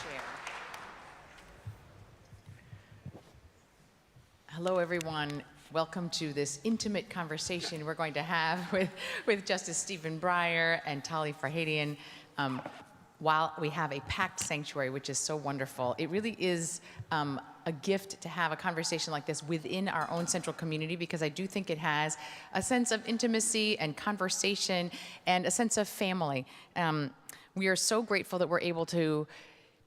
chair. Hello, everyone. Welcome to this intimate conversation we're going to have with Justice Stephen Breyer and Tali Farhadian while we have a packed sanctuary, which is so wonderful. It really is a gift to have a conversation like this within our own central community, because I do think it has a sense of intimacy and conversation and a sense of family. We are so grateful that we're able to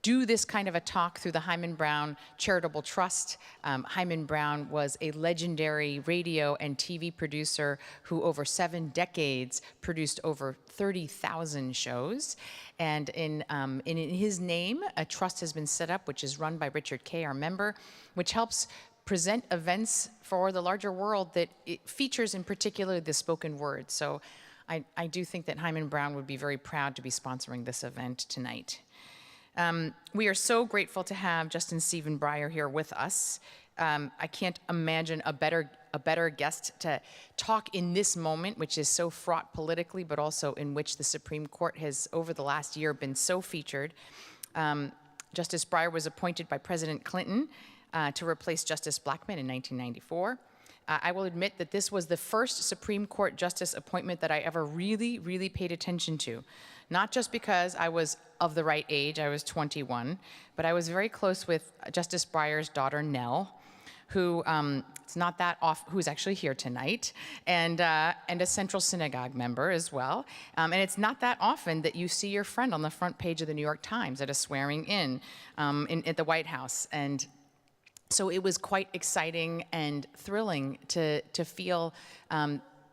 do this kind of a talk through the Hyman Brown Charitable Trust. Hyman Brown was a legendary radio and TV producer who over 7 decades produced over 30,000 shows. And in his name, a trust has been set up, which is run by Richard Kay, our member, which helps present events for the larger world that it features in particular the spoken word. So I do think that Hyman Brown would be very proud to be sponsoring this event tonight. We are so grateful to have Justice Stephen Breyer here with us. I can't imagine a better guest to talk in this moment, which is so fraught politically, but also in which the Supreme Court has, over the last year, been so featured. Justice Breyer was appointed by President Clinton to replace Justice Blackmun in 1994. I will admit that this was the first Supreme Court justice appointment that I ever really paid attention to. Not just because I was of the right age, I was 21, but I was very close with Justice Breyer's daughter, Nell, who it's not that often, who's actually here tonight, and a Central Synagogue member as well. And it's not that often that you see your friend on the front page of the New York Times at a swearing in at the White House. And so it was quite exciting and thrilling to feel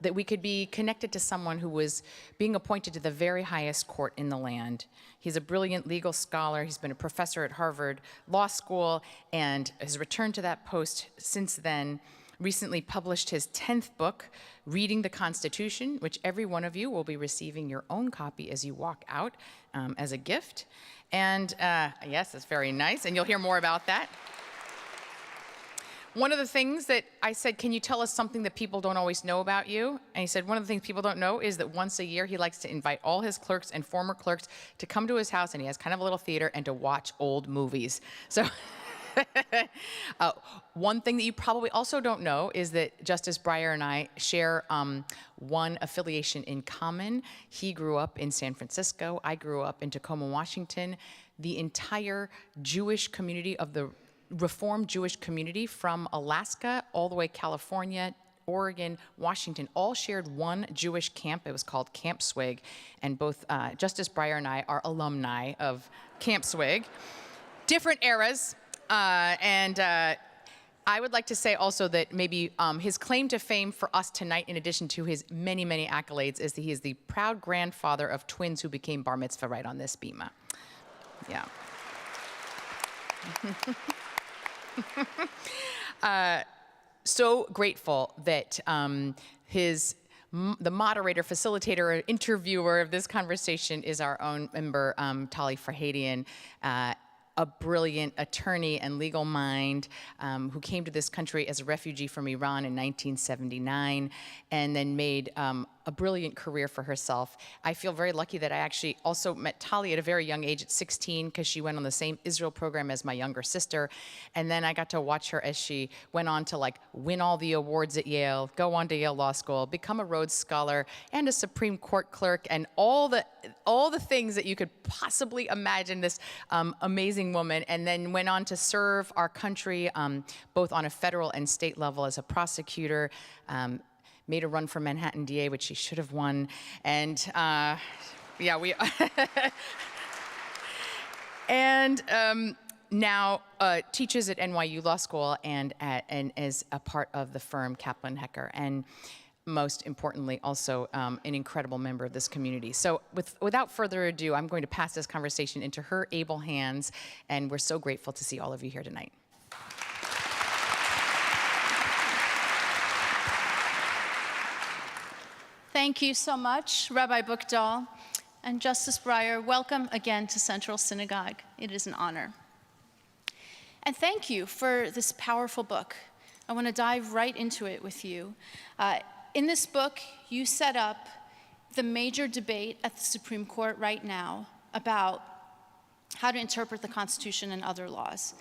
that we could be connected to someone who was being appointed to the very highest court in the land. He's a brilliant legal scholar. He's been a professor at Harvard Law School and has returned to that post since then. Recently published his 10th book, Reading the Constitution, which every one of you will be receiving your own copy as you walk out as a gift. And yes, that's very nice, and you'll hear more about that. One of the things that I said, can you tell us something that people don't always know about you? And he said, one of the things people don't know is that once a year he likes to invite all his clerks and former clerks to come to his house, and he has kind of a little theater, and to watch old movies. So one thing that you probably also don't know is that Justice Breyer and I share one affiliation in common. He grew up in San Francisco. I grew up in Tacoma, Washington. The entire Jewish community of the Reformed Jewish community from Alaska all the way California, Oregon, Washington, all shared one Jewish camp. It was called Camp Swig, and both Justice Breyer and I are alumni of Camp Swig. Different eras, and I would like to say also that maybe his claim to fame for us tonight, in addition to his many accolades, is that he is the proud grandfather of twins who became bar mitzvah right on this bima. Yeah. So grateful that the moderator, facilitator, interviewer of this conversation is our own member, Tali Farhadian, a brilliant attorney and legal mind who came to this country as a refugee from Iran in 1979 and then made a brilliant career for herself. I feel very lucky that I actually also met Tali at a very young age, at 16, because she went on the same Israel program as my younger sister. And then I got to watch her as she went on to win all the awards at Yale, go on to Yale Law School, become a Rhodes Scholar and a Supreme Court clerk, and all the things that you could possibly imagine this amazing woman, and then went on to serve our country both on a federal and state level as a prosecutor, made a run for Manhattan DA, which she should have won, and yeah, we and now teaches at NYU Law School and is a part of the firm Kaplan Hecker, and most importantly, also an incredible member of this community. So without further ado, I'm going to pass this conversation into her able hands, and we're so grateful to see all of you here tonight. Thank you so much, Rabbi Buchdahl. And Justice Breyer, welcome again to Central Synagogue. It is an honor. And thank you for this powerful book. I want to dive right into it with you. In this book, you set up the major debate at the Supreme Court right now about how to interpret the Constitution and other laws.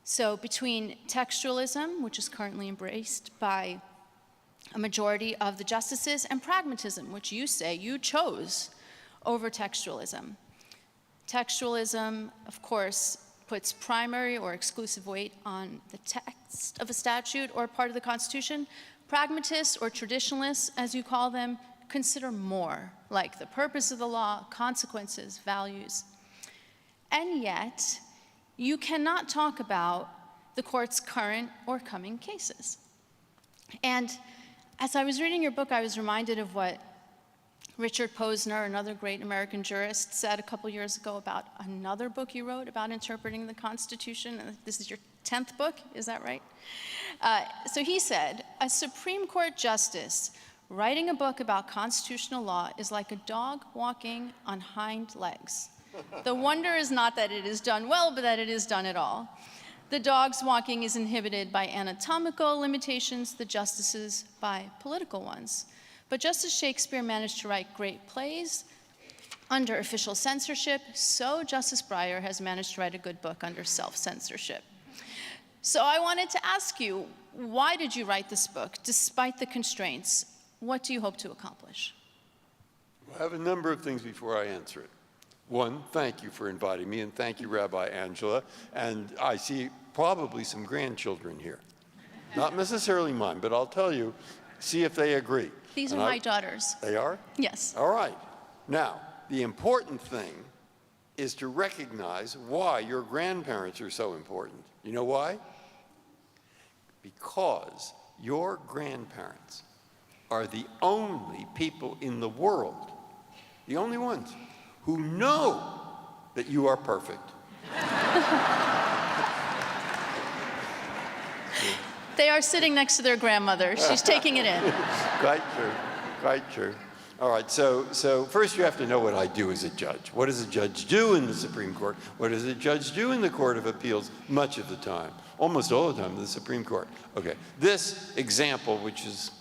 So between textualism, which is currently embraced by a majority of the justices, and pragmatism, which you say you chose over textualism. Textualism, of course, puts primary or exclusive weight on the text of a statute or part of the Constitution. Pragmatists, or traditionalists, as you call them, consider more, like the purpose of the law, consequences, values. And yet, you cannot talk about the court's current or coming cases. And as I was reading your book, I was reminded of what Richard Posner, another great American jurist, said a couple years ago about another book you wrote about interpreting the Constitution. This is your 10th book, is that right? So he said, a Supreme Court justice writing a book about constitutional law is like a dog walking on hind legs. The wonder is not that it is done well, but that it is done at all. The dog's walking is inhibited by anatomical limitations, the justices by political ones. But just as Shakespeare managed to write great plays under official censorship, so Justice Breyer has managed to write a good book under self-censorship. So I wanted to ask you, why did you write this book, despite the constraints? What do you hope to accomplish? I have a number of things before I answer it. One, thank you for inviting me, and thank you, Rabbi Angela. And I see probably some grandchildren here. Not necessarily mine, but I'll tell you, see if they agree. These are my daughters. They are? Yes. All right. Now, the important thing is to recognize why your grandparents are so important. You know why? Because your grandparents are the only people in the world, the only ones, who know that you are perfect. They are sitting next to their grandmother. She's taking it in. Quite true, quite true. All right, so first you have to know what I do as a judge. What does a judge do in the Supreme Court? What does a judge do in the Court of Appeals? Much of the time, almost all the time, in the Supreme Court. Okay, this example, which is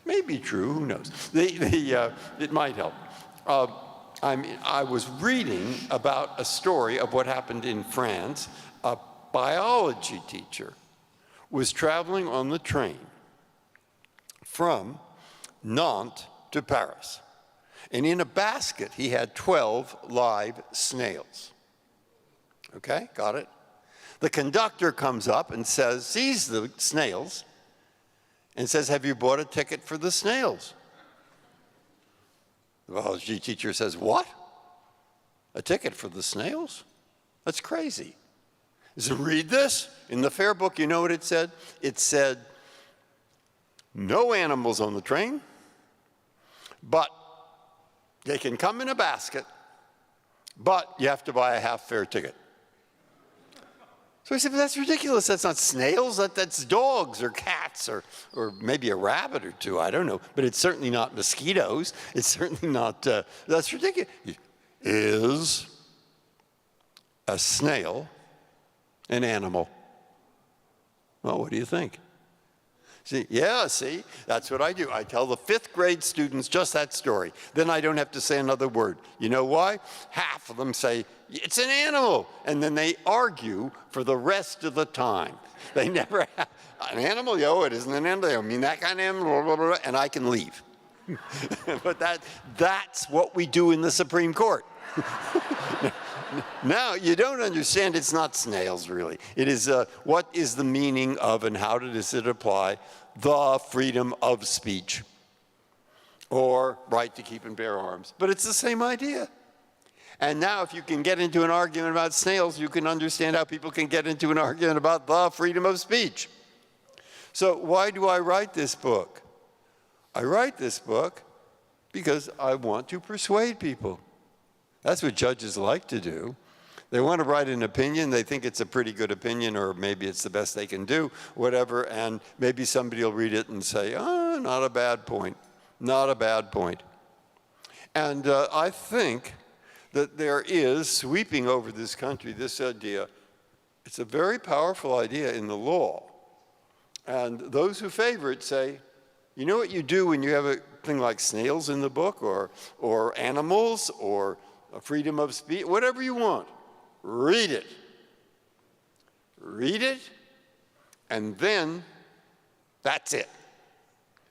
maybe true, who knows? It might help. I was reading about a story of what happened in France. A biology teacher was traveling on the train from Nantes to Paris. And in a basket, he had 12 live snails. Okay, got it? The conductor comes up and says, sees the snails, and says, have you bought a ticket for the snails? The biology teacher says, what? A ticket for the snails? That's crazy. He said, read this. In the fare book, you know what it said? It said, no animals on the train, but they can come in a basket, but you have to buy a half-fare ticket. So he said, but that's ridiculous. That's not snails. That's dogs or cats or maybe a rabbit or two. I don't know. But it's certainly not mosquitoes. It's certainly not, that's ridiculous. Is a snail an animal? Well, what do you think? See, that's what I do. I tell the 5th grade students just that story. Then I don't have to say another word. You know why? Half of them say, it's an animal. And then they argue for the rest of the time. They never have, an animal? Yo, it isn't an animal. I mean, that kind of animal, blah, blah, blah, and I can leave. But that's what we do in the Supreme Court. Now, you don't understand it's not snails, really. It is what is the meaning of and how does it apply the freedom of speech or right to keep and bear arms. But it's the same idea. And now if you can get into an argument about snails, you can understand how people can get into an argument about the freedom of speech. So why do I write this book? I write this book because I want to persuade people. That's what judges like to do. They want to write an opinion. They think it's a pretty good opinion, or maybe it's the best they can do, whatever, and maybe somebody will read it and say, oh, not a bad point, not a bad point. And I think that there is, sweeping over this country, this idea, it's a very powerful idea in the law. And those who favor it say, you know what you do when you have a thing like snails in the book, or animals, or freedom of speech, whatever you want. read it. Read it, and then that's it.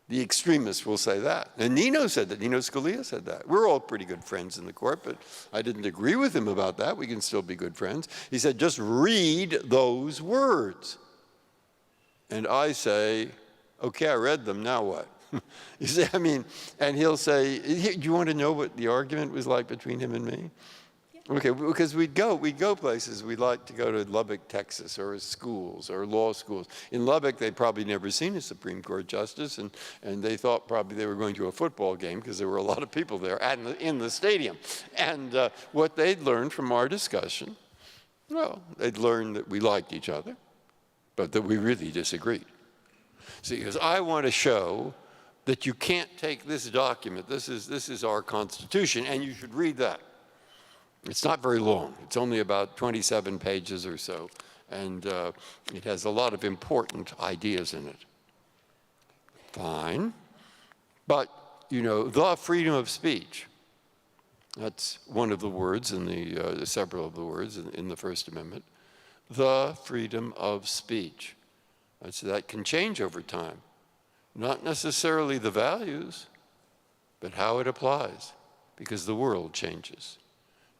The extremists will say that. And Nino said that. Nino Scalia said that. We're all pretty good friends in the court, but I didn't agree with him about that. We can still be good friends. He said, just read those words. And I say, okay, I read them, now what? You see, I mean, and he'll say, do you want to know what the argument was like between him and me? Okay, because we'd go places. We'd like to go to Lubbock, Texas, or schools, or law schools. In Lubbock, they'd probably never seen a Supreme Court justice, and they thought probably they were going to a football game because there were a lot of people there in the stadium. And what they'd learned from our discussion, well, they'd learned that we liked each other, but that we really disagreed. See, because I want to show that you can't take this document, this is our Constitution, and you should read that. It's not very long. It's only about 27 pages or so, and it has a lot of important ideas in it. Fine. But, you know, the freedom of speech, that's one of the words in the, several of the words in the First Amendment. The freedom of speech. That can change over time. Not necessarily the values, but how it applies, because the world changes.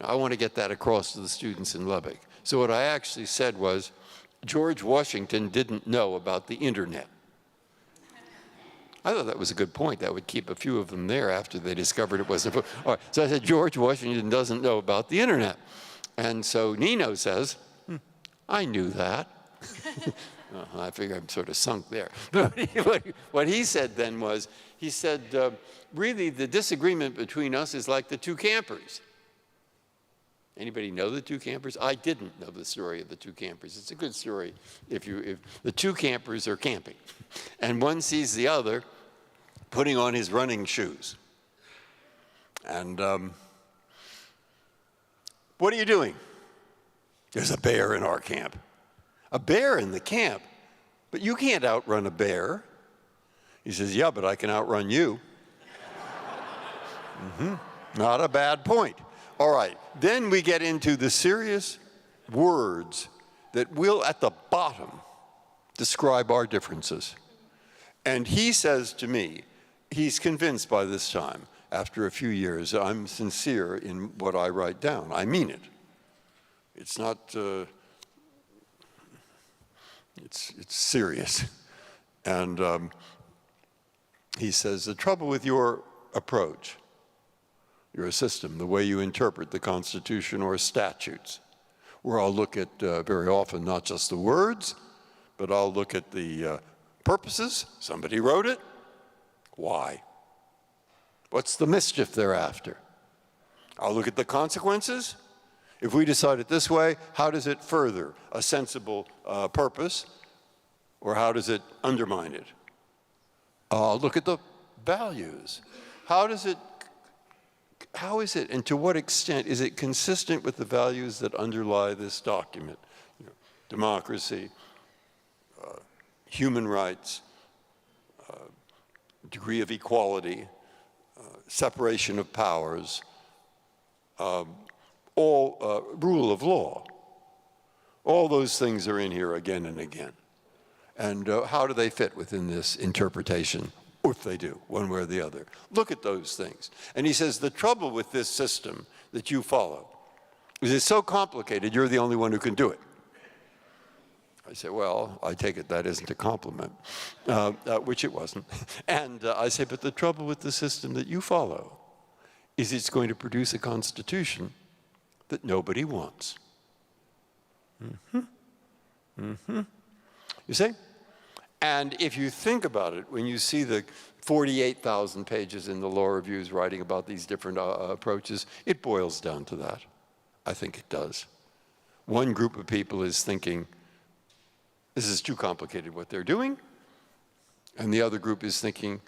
Now, I want to get that across to the students in Lubbock. So what I actually said was, George Washington didn't know about the internet. I thought that was a good point. That would keep a few of them there after they discovered it wasn't. All right, so I said, George Washington doesn't know about the internet. And so Nino says, I knew that. I figure I'm sort of sunk there. What he said then was, he said, really the disagreement between us is like the two campers. Anybody know the two campers? I didn't know the story of the two campers. It's a good story if the two campers are camping, and one sees the other putting on his running shoes. And what are you doing? There's a bear in our camp. A bear in the camp? But you can't outrun a bear. He says, yeah, but I can outrun you. Not a bad point. All right, then we get into the serious words that will, at the bottom, describe our differences. And he says to me, he's convinced by this time, after a few years, I'm sincere in what I write down. I mean it. It's not, it's serious. And he says, the trouble with your approach, your system, the way you interpret the Constitution or statutes, where I'll look at, very often, not just the words, but I'll look at the purposes. Somebody wrote it. Why? What's the mischief they're after? I'll look at the consequences. If we decide it this way, how does it further a sensible purpose, or how does it undermine it? I'll look at the values. How is it, and to what extent is it consistent with the values that underlie this document? You know, democracy, human rights, degree of equality, separation of powers, rule of law. All those things are in here again and again. And how do they fit within this interpretation? Or if they do, one way or the other. Look at those things. And he says, the trouble with this system that you follow is it's so complicated, you're the only one who can do it. I say, well, I take it that isn't a compliment, which it wasn't. And I say, but the trouble with the system that you follow is it's going to produce a constitution that nobody wants. You see? And if you think about it, when you see the 48,000 pages in the law reviews writing about these different approaches, it boils down to that. I think it does. One group of people is thinking, this is too complicated what they're doing. And the other group is thinking,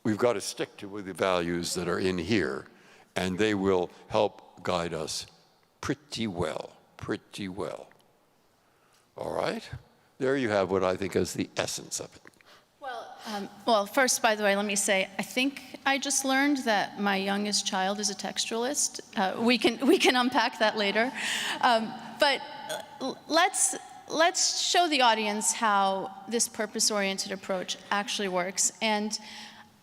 we've got to stick to the values that are in here, and they will help guide us pretty well, pretty well. All right? There you have what I think is the essence of it. Well, first, by the way, let me say, I think I just learned that my youngest child is a textualist. We can unpack that later. But let's show the audience how this purpose-oriented approach actually works. And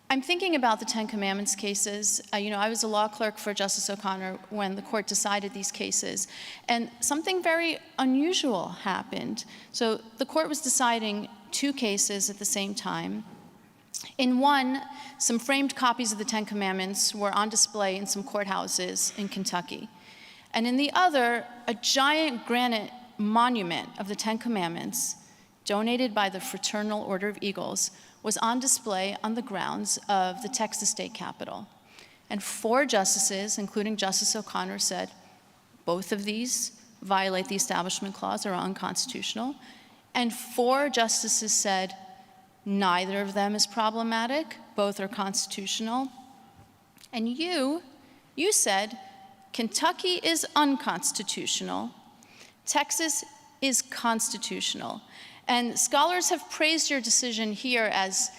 I'm thinking about the Ten Commandments cases. I was a law clerk for Justice O'Connor when the court decided these cases, and something very unusual happened. So the court was deciding two cases at the same time. In one, some framed copies of the Ten Commandments were on display in some courthouses in Kentucky. And in the other, a giant granite monument of the Ten Commandments, donated by the Fraternal Order of Eagles, was on display on the grounds of the Texas State Capitol. And 4 justices, including Justice O'Connor, said, both of these violate the Establishment Clause or are unconstitutional. And 4 justices said, neither of them is problematic, both are constitutional. And you said, Kentucky is unconstitutional, Texas is constitutional. And scholars have praised your decision here as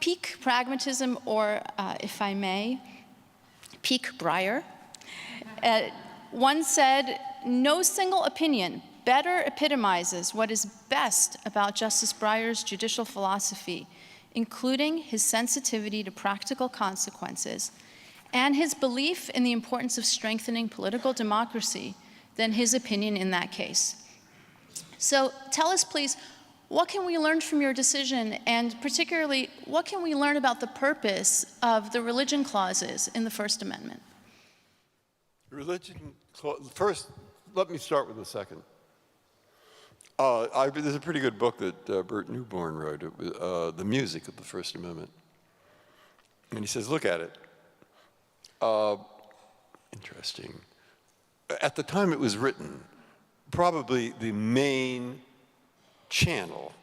peak pragmatism, or, if I may, peak Breyer. One said, no single opinion better epitomizes what is best about Justice Breyer's judicial philosophy, including his sensitivity to practical consequences and his belief in the importance of strengthening political democracy, than his opinion in that case. So tell us, please, what can we learn from your decision, and particularly, what can we learn about the purpose of the religion clauses in the First Amendment? First, let me start with the second. There's a pretty good book that Bert Newborn wrote, it was, The Music of the First Amendment. And he says, look at it. Interesting. At the time it was written, probably the main channel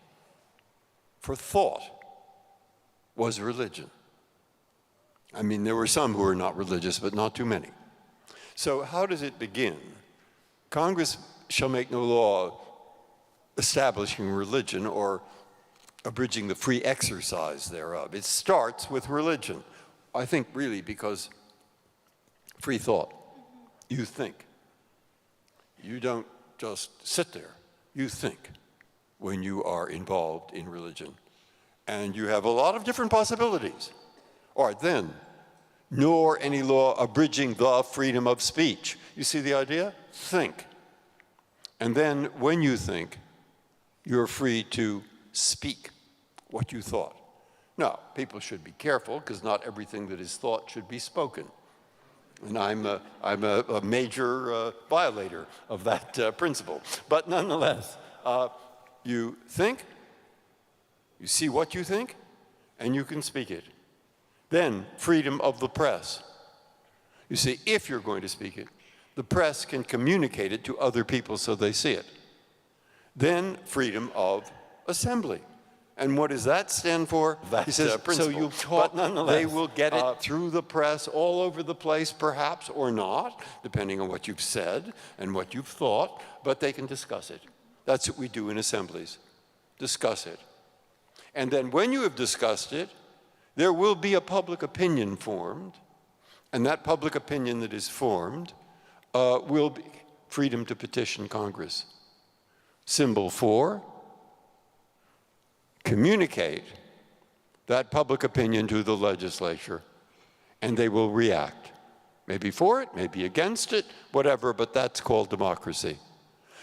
for thought was religion. I mean, there were some who were not religious, but not too many. So how does it begin? Congress shall make no law establishing religion or abridging the free exercise thereof. It starts with religion. I think really because free thought. You think. You don't just sit there. You think when you are involved in religion. And you have a lot of different possibilities. All right, then, nor any law abridging the freedom of speech. You see the idea? Think. And then when you think, you're free to speak what you thought. Now, people should be careful, because not everything that is thought should be spoken. And I'm a major violator of that principle. But nonetheless, you think, you see what you think, and you can speak it. Then, freedom of the press. You see, if you're going to speak it, the press can communicate it to other people so they see it. Then, freedom of assembly. And what does that stand for? He says, so you talk, but nonetheless, they will get it through the press all over the place, perhaps, or not, depending on what you've said and what you've thought, but they can discuss it. That's what we do in assemblies, discuss it. And then when you have discussed it, there will be a public opinion formed, and that public opinion that is formed will be freedom to petition Congress. Symbol 4, communicate that public opinion to the legislature, and they will react. Maybe for it, maybe against it, whatever, but that's called democracy.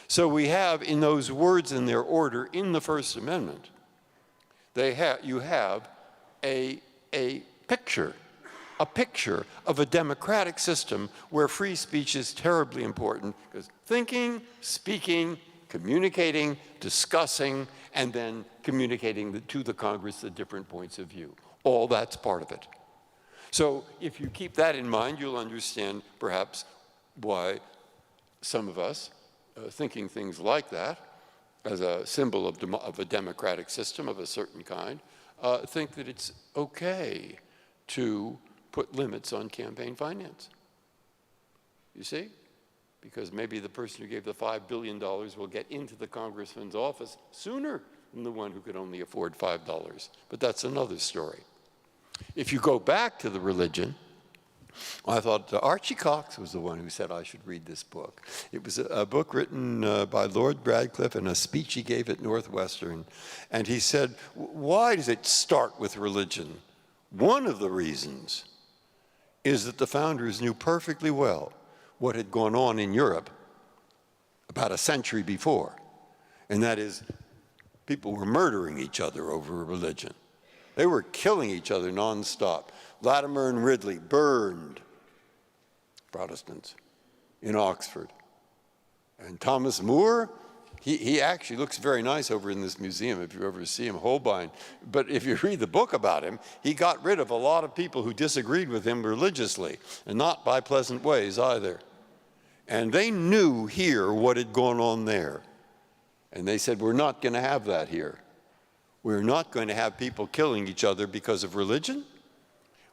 So we have, in those words in their order in the First Amendment, you have a picture of a democratic system where free speech is terribly important, because thinking, speaking, communicating, discussing, and then communicating to the Congress the different points of view. All that's part of it. So if you keep that in mind, you'll understand perhaps why some of us, thinking things like that, as a symbol of a democratic system of a certain kind, think that it's okay to put limits on campaign finance. You see? Because maybe the person who gave the $5 billion will get into the congressman's office sooner than the one who could only afford $5. But that's another story. If you go back to the religion, I thought Archie Cox was the one who said I should read this book. It was a book written by Lord Radcliffe in a speech he gave at Northwestern. And he said, why does it start with religion? One of the reasons is that the founders knew perfectly well what had gone on in Europe about a century before. And that is, people were murdering each other over religion. They were killing each other nonstop. Latimer and Ridley burned Protestants in Oxford. And Thomas More, he actually looks very nice over in this museum if you ever see him, Holbein. But if you read the book about him, he got rid of a lot of people who disagreed with him religiously, and not by pleasant ways either. And they knew here what had gone on there. And they said, we're not going to have that here. We're not going to have people killing each other because of religion.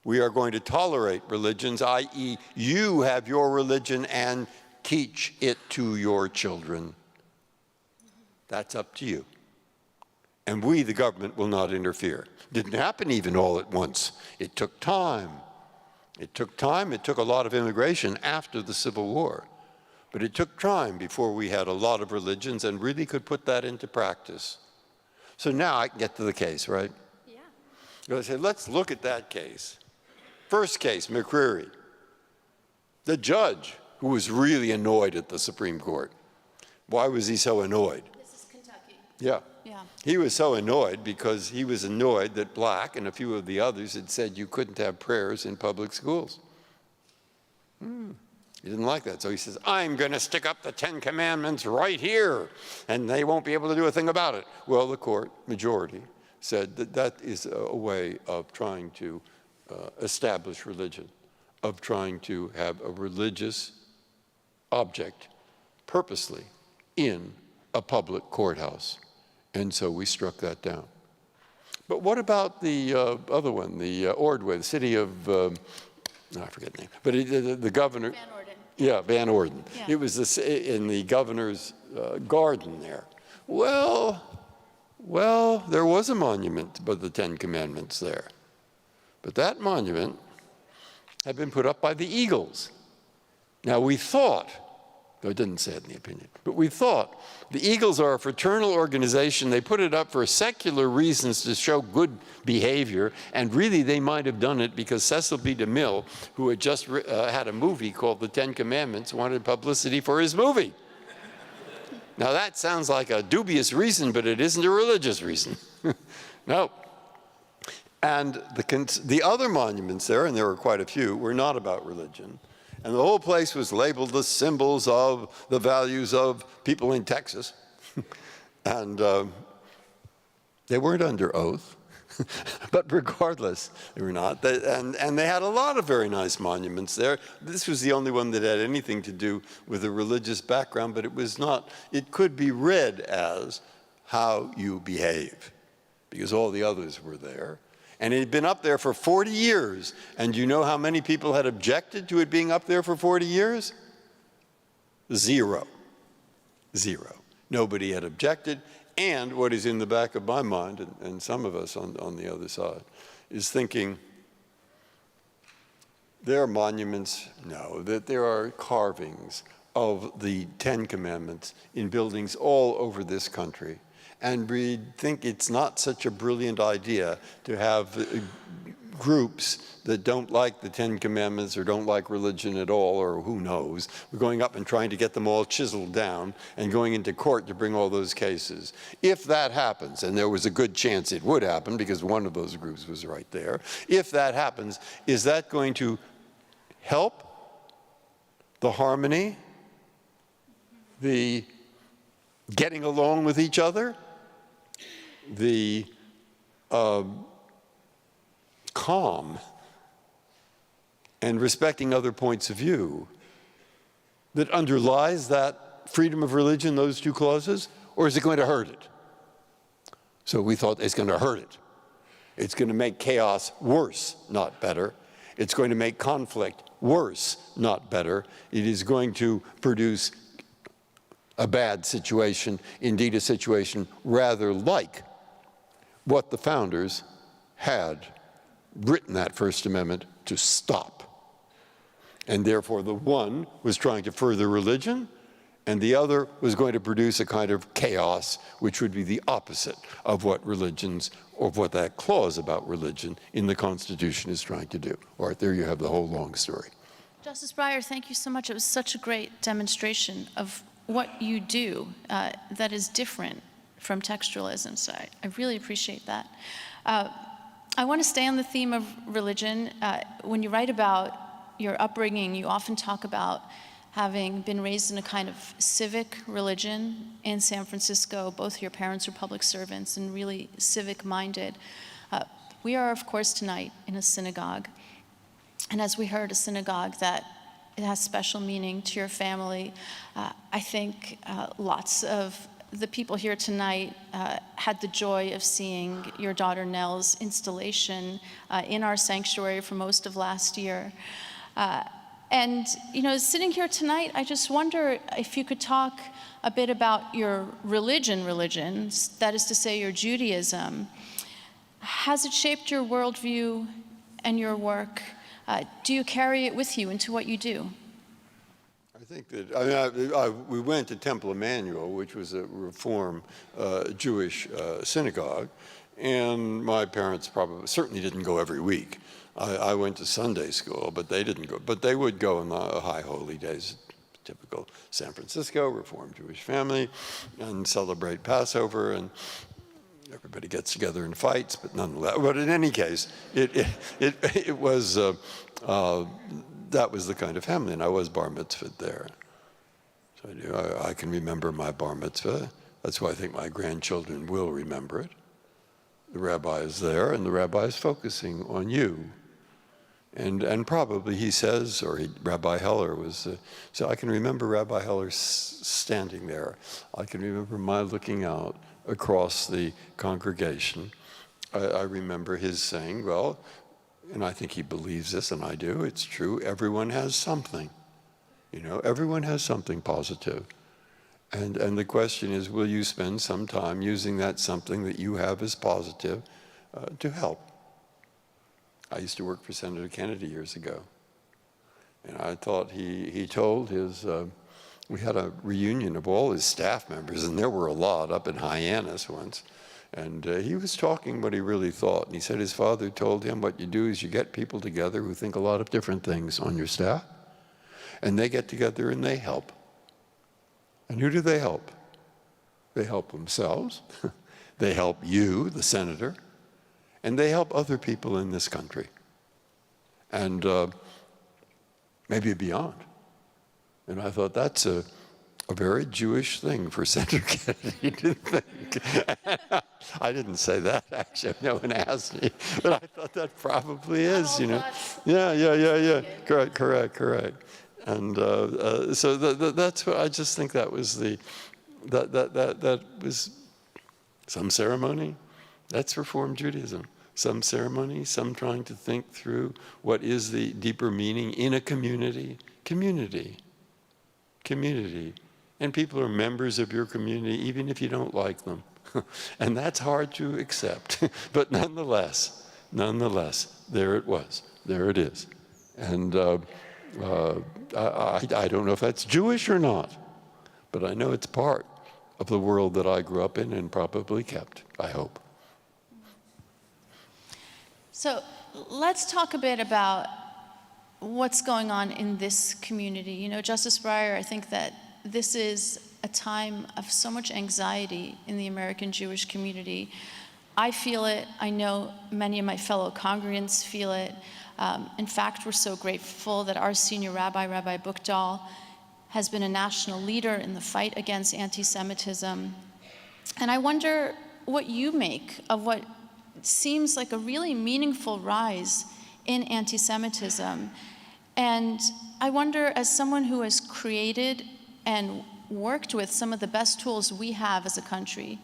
We are going to tolerate religions, i.e., you have your religion and teach it to your children. That's up to you. And we, the government, will not interfere. Didn't happen even all at once. It took time. It took time. It took a lot of immigration after the Civil War. But it took time before we had a lot of religions and really could put that into practice. So now I can get to the case, right? Yeah. I said, let's look at that case. First case, McCreary. The judge who was really annoyed at the Supreme Court. Why was he so annoyed? This is Kentucky. Yeah. Yeah. He was so annoyed because he was annoyed that Black and a few of the others had said you couldn't have prayers in public schools. He didn't like that. So he says, I'm going to stick up the 10 Commandments right here, and they won't be able to do a thing about it. Well, the court majority said that that is a way of trying to establish religion, of trying to have a religious object purposely in a public courthouse. And so we struck that down. But what about the other one, the Ordway, the city of, I forget the name, but the governor. Van Orden. Yeah, Van Orden. Yeah. It was in the governor's garden there. Well, there was a monument by the 10 Commandments there. But that monument had been put up by the Eagles. Now we thought, though it didn't say it in the opinion, but we thought the Eagles are a fraternal organization. They put it up for secular reasons to show good behavior, and really they might have done it because Cecil B. DeMille, who had just had a movie called The 10 Commandments, wanted publicity for his movie. Now that sounds like a dubious reason, but it isn't a religious reason. No. And the other monuments there, and there were quite a few, were not about religion. And the whole place was labeled the symbols of the values of people in Texas. And they weren't under oath. But regardless, they were not. And they had a lot of very nice monuments there. This was the only one that had anything to do with a religious background, but it was not. It could be read as how you behave, because all the others were there. And it had been up there for 40 years. And do you know how many people had objected to it being up there for 40 years? Zero. Zero. Nobody had objected. And what is in the back of my mind, and some of us on the other side, is thinking, there are monuments, no, that there are carvings of the 10 Commandments in buildings all over this country. And we think it's not such a brilliant idea to have groups that don't like the 10 Commandments or don't like religion at all, or who knows. We're going up and trying to get them all chiseled down and going into court to bring all those cases. If that happens, and there was a good chance it would happen because one of those groups was right there, if that happens, is that going to help the harmony, the getting along with each other, the calm and respecting other points of view that underlies that freedom of religion, those two clauses, or is it going to hurt it? So we thought it's going to hurt it. It's going to make chaos worse, not better. It's going to make conflict worse, not better. It is going to produce a bad situation, indeed a situation rather like what the founders had written that First Amendment to stop. And therefore, the one was trying to further religion, and the other was going to produce a kind of chaos, which would be the opposite of what religions, or what that clause about religion in the Constitution is trying to do. All right, there you have the whole long story. Justice Breyer, thank you so much. It was such a great demonstration of what you do that is different from textualism, so I really appreciate that. I want to stay on the theme of religion. When you write about your upbringing, you often talk about having been raised in a kind of civic religion in San Francisco. Both your parents were public servants and really civic-minded. We are, of course, tonight in a synagogue. And as we heard, a synagogue that it has special meaning to your family. I think lots of the people here tonight had the joy of seeing your daughter Nell's installation in our sanctuary for most of last year. And, you know, sitting here tonight, I just wonder if you could talk a bit about your religion, that is to say your Judaism. Has it shaped your worldview and your work? Do you carry it with you into what you do? I think that we went to Temple Emmanuel, which was a Reform Jewish synagogue, and my parents certainly didn't go every week. I went to Sunday school, but they didn't go. But they would go on the high holy days, typical San Francisco Reform Jewish family, and celebrate Passover, and everybody gets together and fights, but nonetheless. But in any case, it was that was the kind of family, and I was bar mitzvahed there. So I can remember my bar mitzvah. That's why I think my grandchildren will remember it. The rabbi is there, and the rabbi is focusing on you. And probably he says, Rabbi Heller was, so I can remember Rabbi Heller standing there. I can remember my looking out across the congregation. I remember his saying, well, and I think he believes this, and I do, it's true, everyone has something. You know, everyone has something positive. And the question is, will you spend some time using that something that you have as positive to help? I used to work for Senator Kennedy years ago. And I thought he told his, we had a reunion of all his staff members, and there were a lot up in Hyannis once. And he was talking what he really thought. And he said his father told him, what you do is you get people together who think a lot of different things on your staff, and they get together and they help. And who do they help? They help themselves. They help you, the senator, and they help other people in this country. And maybe beyond. And I thought that's a very Jewish thing for Senator Kennedy to think. I didn't say that, actually. No one asked me. But I thought that probably is, you know. Yeah. Correct. And so that's what I just think that was that was some ceremony. That's Reform Judaism. Some ceremony, some trying to think through what is the deeper meaning in a community. Community. And people are members of your community even if you don't like them. And that's hard to accept. But nonetheless, there it was. There it is. And I don't know if that's Jewish or not, but I know it's part of the world that I grew up in and probably kept, I hope. So let's talk a bit about what's going on in this community. You know, Justice Breyer, I think that this is a time of so much anxiety in the American Jewish community. I feel it. I know many of my fellow congregants feel it. In fact, we're so grateful that our senior rabbi, Rabbi Buchdahl, has been a national leader in the fight against anti-Semitism. And I wonder what you make of what seems like a really meaningful rise in anti-Semitism. And I wonder, as someone who has created and worked with some of the best tools we have as a country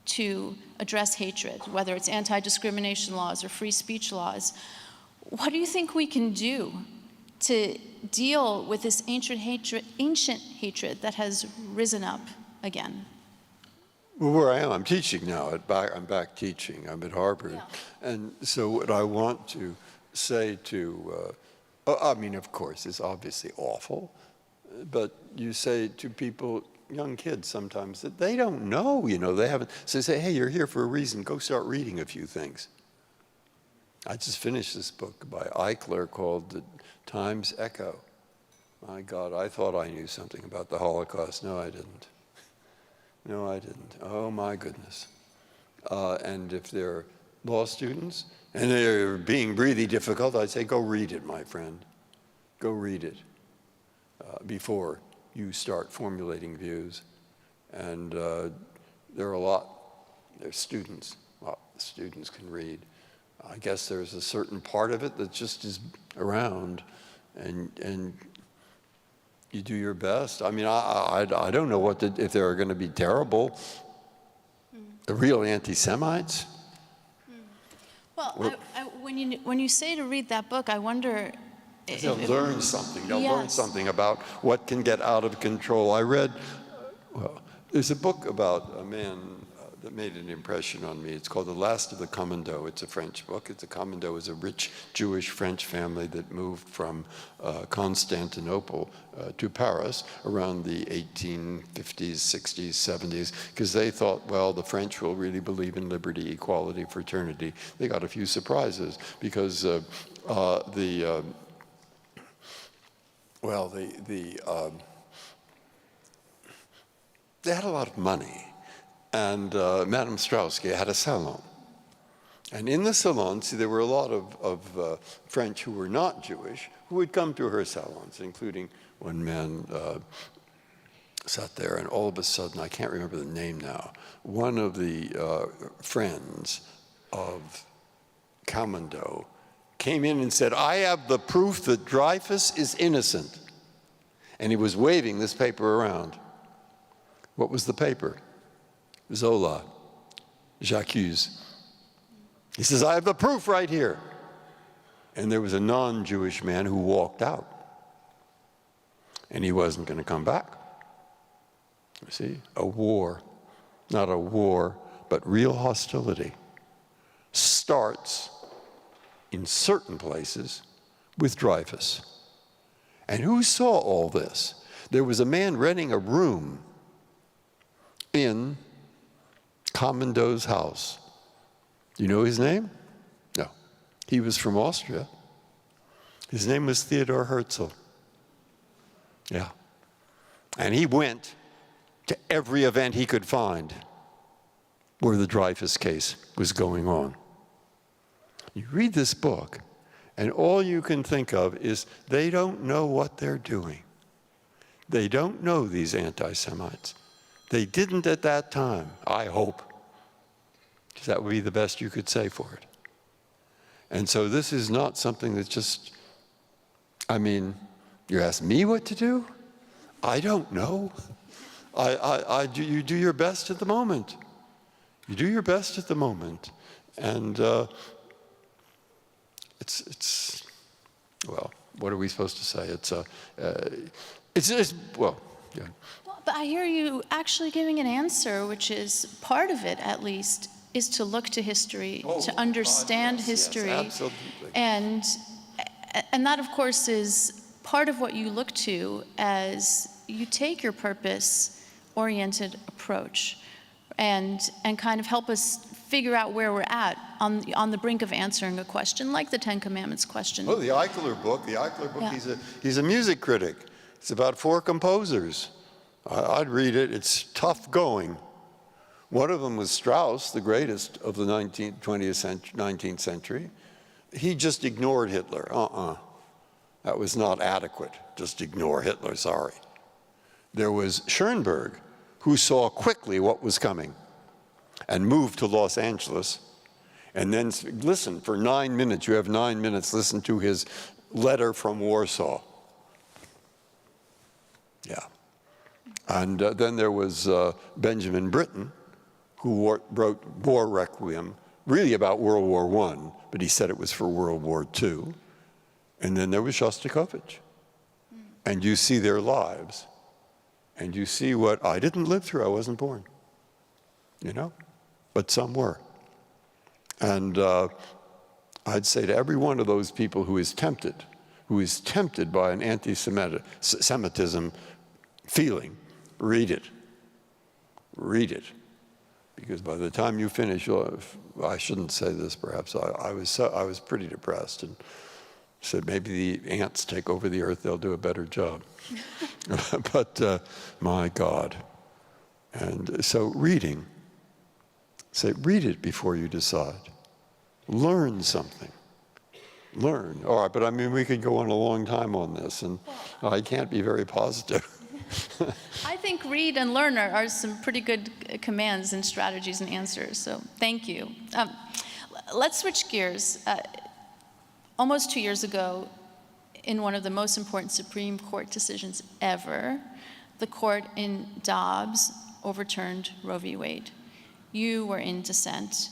to address hatred, whether it's anti-discrimination laws or free speech laws, what do you think we can do to deal with this ancient hatred that has risen up again? Well, where I am, I'm teaching now. I'm back teaching. I'm at Harvard. Yeah. And so what I want to say to I mean, of course, it's obviously awful, but you say to people, young kids sometimes, that they don't know, they haven't, so they say, hey, you're here for a reason, go start reading a few things. I just finished this book by Eichler called The Times Echo. My God, I thought I knew something about the Holocaust. No, I didn't. No, I didn't. Oh, my goodness. And if they're law students and they're being really difficult, I'd say, go read it, my friend. Go read it before you start formulating views. And there are a lot. There's students. Well, the students can read. I guess there's a certain part of it that just is around, and you do your best. I mean, I don't know if there are going to be terrible, the real anti-Semites. Well, when you say to read that book, I wonder they'll learn something. They'll learn something about what can get out of control. I read, there's a book about a man that made an impression on me. It's called The Last of the Commando. It's a French book. The Commando is a rich Jewish French family that moved from Constantinople to Paris around the 1850s, 60s, 70s, because they thought, well, the French will really believe in liberty, equality, fraternity. They got a few surprises because they had a lot of money. And Madame Strauss had a salon. And in the salon, see, there were a lot of French who were not Jewish who would come to her salons, including one man sat there, and all of a sudden, I can't remember the name now, one of the friends of Commando came in and said, I have the proof that Dreyfus is innocent. And he was waving this paper around. What was the paper? Zola, J'accuse. He says, I have the proof right here. And there was a non-Jewish man who walked out. And he wasn't going to come back. You see, a war, not a war, but real hostility, starts in certain places with Dreyfus. And who saw all this? There was a man renting a room in Commando's house. Do you know his name? No. He was from Austria. His name was Theodor Herzl. Yeah. And he went to every event he could find where the Dreyfus case was going on. You read this book, and all you can think of is they don't know what they're doing. They don't know these anti-Semites. They didn't at that time, I hope, because that would be the best you could say for it. And so this is not something that's just, I mean, you ask me what to do? I don't know. You do your best at the moment. You do your best at the moment. And it's well, what are we supposed to say? Well, yeah. But I hear you actually giving an answer, which is part of it, at least, is to look to history, to understand history. Yes, absolutely. And that, of course, is part of what you look to as you take your purpose-oriented approach and kind of help us figure out where we're at on the brink of answering a question, like the Ten Commandments question. Oh, the Eichler book, yeah. He's a music critic. It's about 4 composers. I'd read it. It's tough going. One of them was Strauss, the greatest of the 19th century. He just ignored Hitler. That was not adequate. Just ignore Hitler, sorry. There was Schoenberg, who saw quickly what was coming and moved to Los Angeles. And then listen for 9 minutes. You have 9 minutes. Listen to his letter from Warsaw. Yeah. And then there was Benjamin Britten, who wrote War Requiem, really about World War I, but he said it was for World War II. And then there was Shostakovich. And you see their lives. And you see what I didn't live through. I wasn't born, but some were. And I'd say to every one of those people who is tempted, who is tempted by an anti-Semitism feeling, read it. Read it. Because by the time you finish, I shouldn't say this perhaps, I was pretty depressed and said maybe the ants take over the earth, they'll do a better job. But my God. And so reading, say read it before you decide. Learn something. Learn. All right, but I mean, we could go on a long time on this, and I can't be very positive. I think read and learn are some pretty good commands and strategies and answers, so thank you. Let's switch gears. Almost 2 years ago, in one of the most important Supreme Court decisions ever, the court in Dobbs overturned Roe v. Wade. You were in dissent.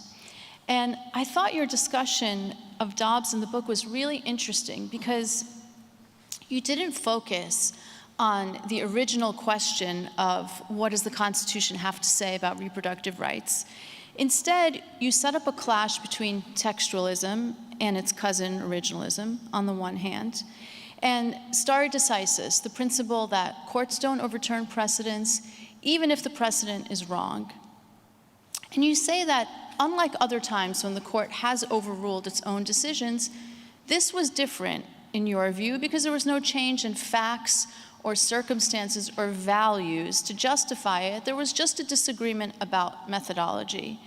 And I thought your discussion of Dobbs in the book was really interesting because you didn't focus on the original question of what does the Constitution have to say about reproductive rights. Instead, you set up a clash between textualism and its cousin originalism on the one hand, and stare decisis, the principle that courts don't overturn precedents even if the precedent is wrong. And you say that unlike other times when the court has overruled its own decisions, this was different in your view because there was no change in facts or circumstances or values to justify it. There was just a disagreement about methodology.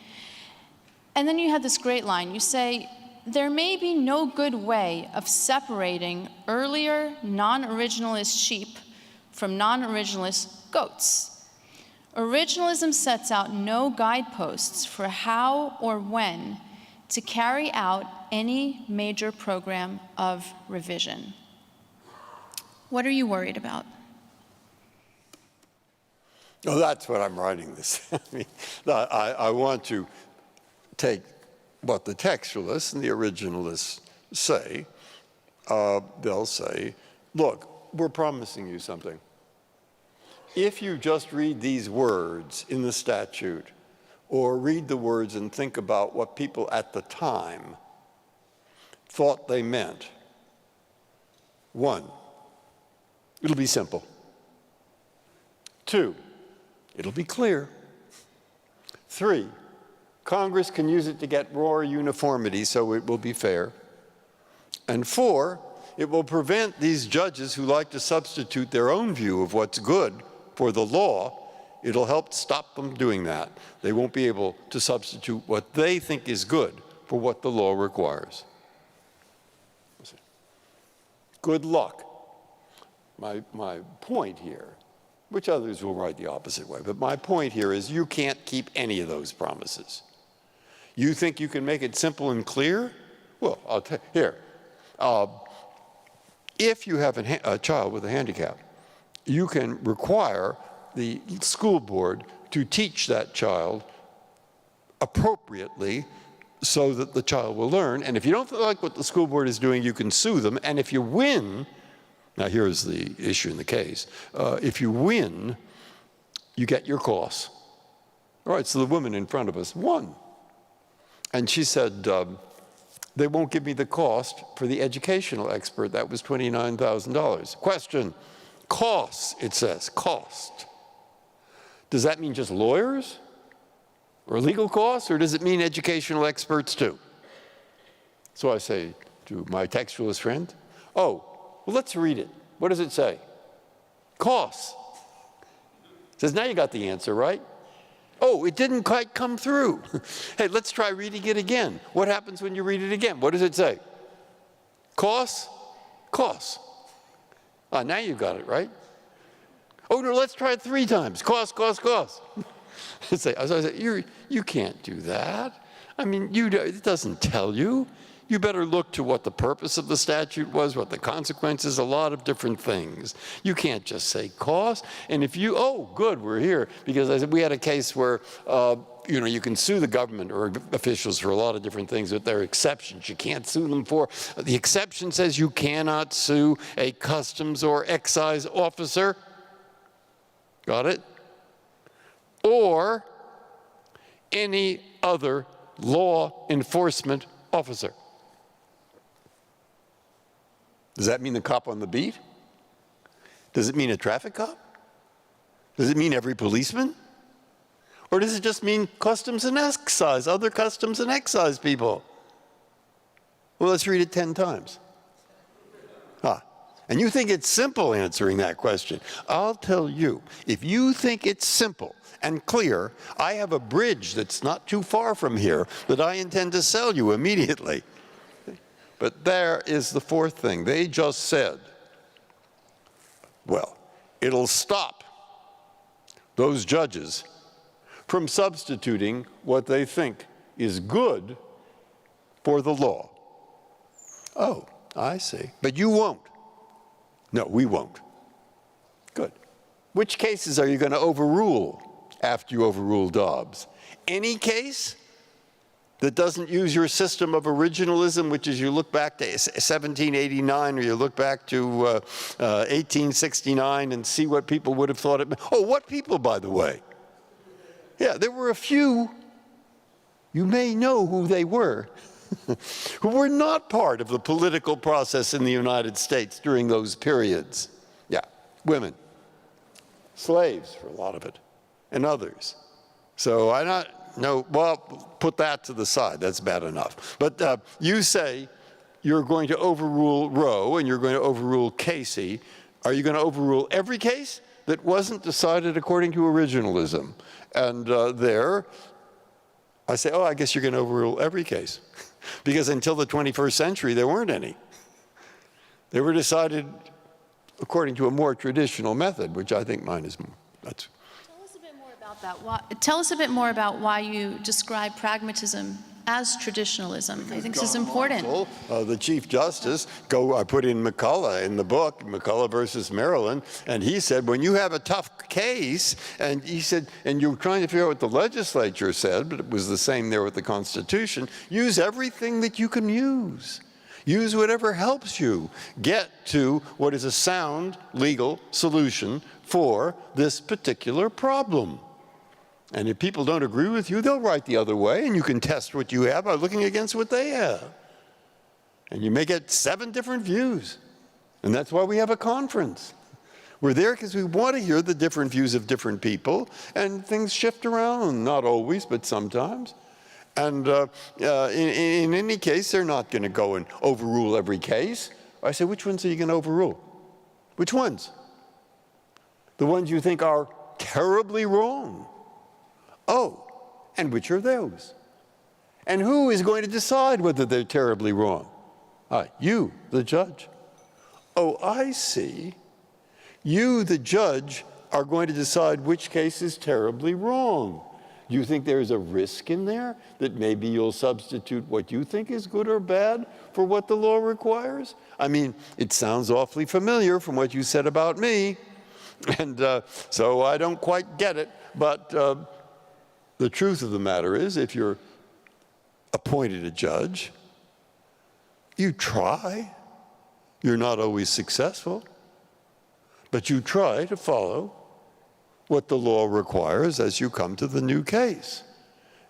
And then you had this great line. You say, there may be no good way of separating earlier non-originalist sheep from non-originalist goats. Originalism sets out no guideposts for how or when to carry out any major program of revision. What are you worried about? Oh, that's what I'm writing this. I mean, I want to take what the textualists and the originalists say. They'll say, look, we're promising you something. If you just read these words in the statute, or read the words and think about what people at the time thought they meant, one, it'll be simple. Two, it'll be clear. Three, Congress can use it to get raw uniformity, so it will be fair. And four, it will prevent these judges who like to substitute their own view of what's good for the law. It'll help stop them doing that. They won't be able to substitute what they think is good for what the law requires. Good luck. My point here, which others will write the opposite way, but my point here is you can't keep any of those promises. You think you can make it simple and clear? Well, I'll tell you, here. If you have a child with a handicap, you can require the school board to teach that child appropriately so that the child will learn. And if you don't like what the school board is doing, you can sue them. And if you win, now here's the issue in the case, if you win, you get your costs. All right, so the woman in front of us won. And she said, they won't give me the cost for the educational expert. That was $29,000. Question, costs, it says, cost. Does that mean just lawyers or legal costs, or does it mean educational experts too? So I say to my textualist friend, oh, well, let's read it. What does it say? Costs. It says, now you got the answer, right? Oh, it didn't quite come through. Hey, let's try reading it again. What happens when you read it again? What does it say? Costs? Costs. Ah, now you got it, right? Oh, no, let's try it 3 times. Costs, costs, costs. So I say, you can't do that. I mean, it doesn't tell you. You better look to what the purpose of the statute was, what the consequences, a lot of different things. You can't just say cost. And if you, oh, good, we're here. Because I said we had a case where, you can sue the government or officials for a lot of different things, but there are exceptions you can't sue them for. The exception says you cannot sue a customs or excise officer. Got it? Or any other law enforcement officer. Does that mean the cop on the beat? Does it mean a traffic cop? Does it mean every policeman? Or does it just mean customs and excise, other customs and excise people? Well, let's read it 10 times. And you think it's simple answering that question. I'll tell you, if you think it's simple and clear, I have a bridge that's not too far from here that I intend to sell you immediately. But there is the fourth thing. They just said, well, it'll stop those judges from substituting what they think is good for the law. Oh, I see. But you won't. No, we won't. Good. Which cases are you going to overrule after you overrule Dobbs? Any case that doesn't use your system of originalism, which is you look back to 1789 or you look back to 1869 and see what people would have thought it meant. Oh, what people, by the way? Yeah, there were a few, you may know who they were, who were not part of the political process in the United States during those periods. Yeah, women, slaves for a lot of it, and others. So well, put that to the side, that's bad enough. But you say you're going to overrule Roe and you're going to overrule Casey. Are you going to overrule every case that wasn't decided according to originalism? And there, I say, oh, I guess you're going to overrule every case. Because until the 21st century, there weren't any. They were decided according to a more traditional method, which I think mine is more. That's. Tell us a bit more about that. Tell us a bit more about why you describe pragmatism as traditionalism. I think this is important. The Chief Justice, I put in McCullough in the book, McCullough versus Maryland, and he said, when you have a tough case, and he said, and you're trying to figure out what the legislature said, but it was the same there with the Constitution, use everything that you can use. Use whatever helps you get to what is a sound legal solution for this particular problem. And if people don't agree with you, they'll write the other way, and you can test what you have by looking against what they have. And you may get 7 different views. And that's why we have a conference. We're there because we want to hear the different views of different people, and things shift around, not always, but sometimes. And in any case, they're not going to go and overrule every case. I say, which ones are you going to overrule? Which ones? The ones you think are terribly wrong. Oh, and which are those? And who is going to decide whether they're terribly wrong? You, the judge. Oh, I see. You, the judge, are going to decide which case is terribly wrong. You think there's a risk in there that maybe you'll substitute what you think is good or bad for what the law requires? I mean, it sounds awfully familiar from what you said about me. And so I don't quite get it, but the truth of the matter is, if you're appointed a judge, you try. You're not always successful, but you try to follow what the law requires as you come to the new case.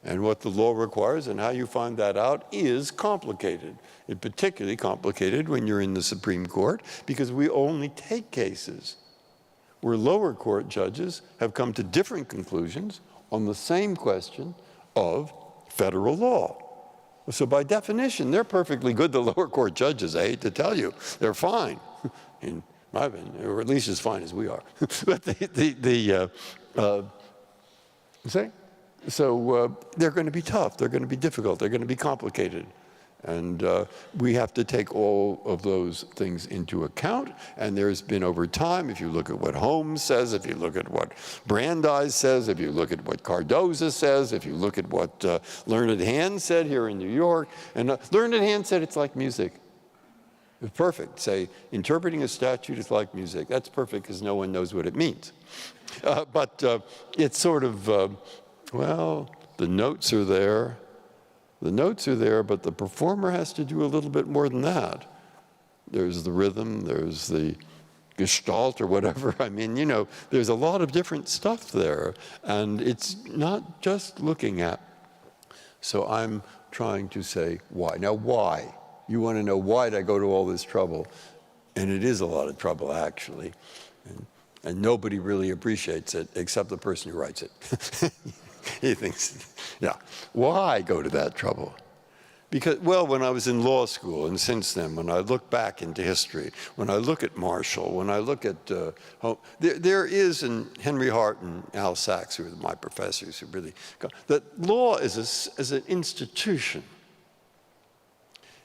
And what the law requires and how you find that out is complicated. It's particularly complicated when you're in the Supreme Court, because we only take cases where lower court judges have come to different conclusions on the same question of federal law. So by definition, they're perfectly good, the lower court judges, I hate to tell you. They're fine, in my opinion, or at least as fine as we are. But so they're going to be tough, they're going to be difficult, they're going to be complicated. And we have to take all of those things into account. And there's been over time, if you look at what Holmes says, if you look at what Brandeis says, if you look at what Cardozo says, if you look at what Learned Hand said here in New York, and Learned Hand said it's like music. It's perfect. Say, interpreting a statute is like music. That's perfect because no one knows what it means. But it's sort of, well, the notes are there. The notes are there, but the performer has to do a little bit more than that. There's the rhythm, there's the gestalt or whatever. I mean, you know, there's a lot of different stuff there, and it's not just looking at. So I'm trying to say why. Now, why? You want to know why did I go to all this trouble? And it is a lot of trouble, actually. And nobody really appreciates it except the person who writes it. He thinks, yeah, why go to that trouble? Because, well, when I was in law school, and since then, when I look back into history, when I look at Marshall, when I look at, there is, and Henry Hart and Al Sachs, who are my professors, who really, that law as an institution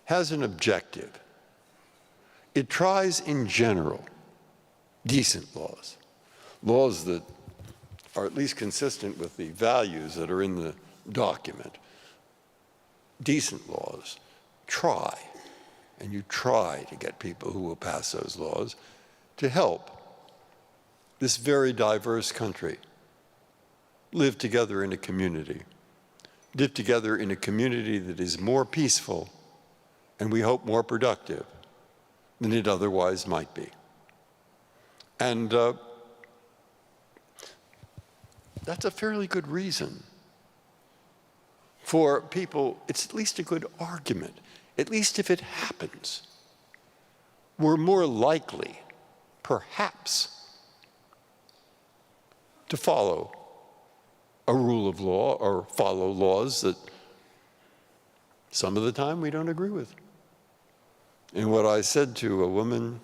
has an objective. It tries, in general, decent laws, laws that are at least consistent with the values that are in the document. Decent laws try, and you try to get people who will pass those laws to help this very diverse country live together in a community, live together in a community that is more peaceful and we hope more productive than it otherwise might be. And that's a fairly good reason for people. It's at least a good argument. At least if it happens, we're more likely, perhaps, to follow a rule of law or follow laws that some of the time we don't agree with. And what I said to a woman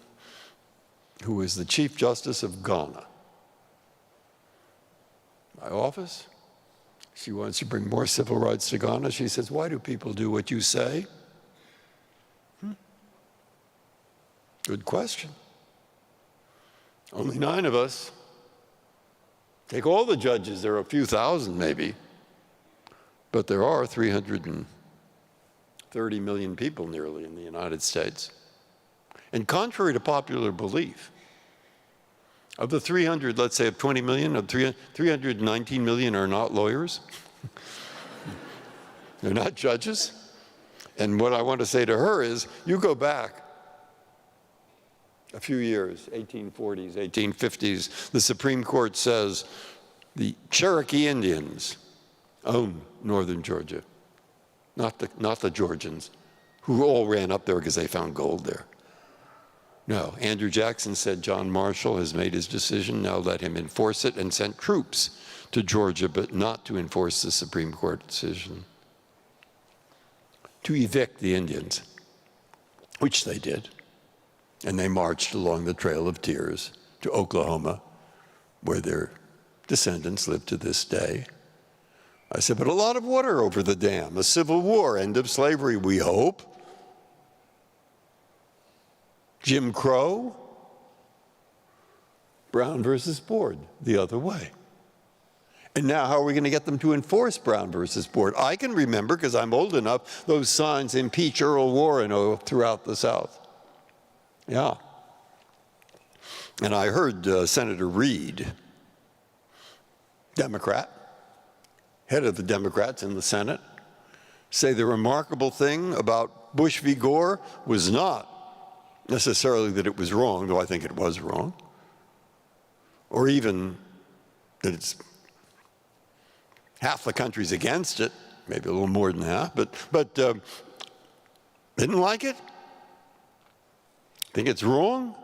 who is the Chief Justice of Ghana, my office, she wants to bring more civil rights to Ghana. She says, why do people do what you say? Good question. Only 9 of us. Take all the judges, there are a few thousand maybe, but there are 330 million people nearly in the United States. And contrary to popular belief, of the 300, let's say of 20 million, of 319 million are not lawyers. They're not judges. And what I want to say to her is, you go back a few years, 1840s, 1850s, the Supreme Court says the Cherokee Indians own northern Georgia, not the Georgians, who all ran up there because they found gold there. No, Andrew Jackson said John Marshall has made his decision, now let him enforce it, and sent troops to Georgia, but not to enforce the Supreme Court decision, to evict the Indians, which they did. And they marched along the Trail of Tears to Oklahoma, where their descendants live to this day. I said, but a lot of water over the dam, a civil war, end of slavery, we hope. Jim Crow, Brown versus Board, the other way. And now how are we going to get them to enforce Brown versus Board? I can remember, because I'm old enough, those signs, impeach Earl Warren, throughout the South. Yeah. And I heard Senator Reid, Democrat, head of the Democrats in the Senate, say the remarkable thing about Bush v. Gore was not necessarily that it was wrong, though I think it was wrong, or even that it's half the country's against it, maybe a little more than half, but didn't like it. Think it's wrong,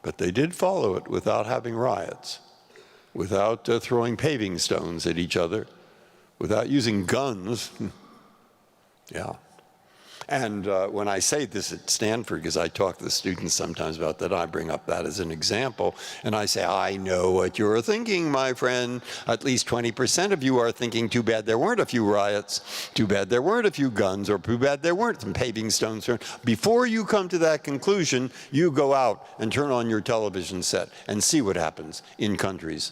but they did follow it without having riots, without throwing paving stones at each other, without using guns. Yeah. And when I say this at Stanford, because I talk to the students sometimes about that, I bring up that as an example, and I say, I know what you're thinking, my friend. At least 20% of you are thinking, too bad there weren't a few riots, too bad there weren't a few guns, or too bad there weren't some paving stones. Before you come to that conclusion, you go out and turn on your television set and see what happens in countries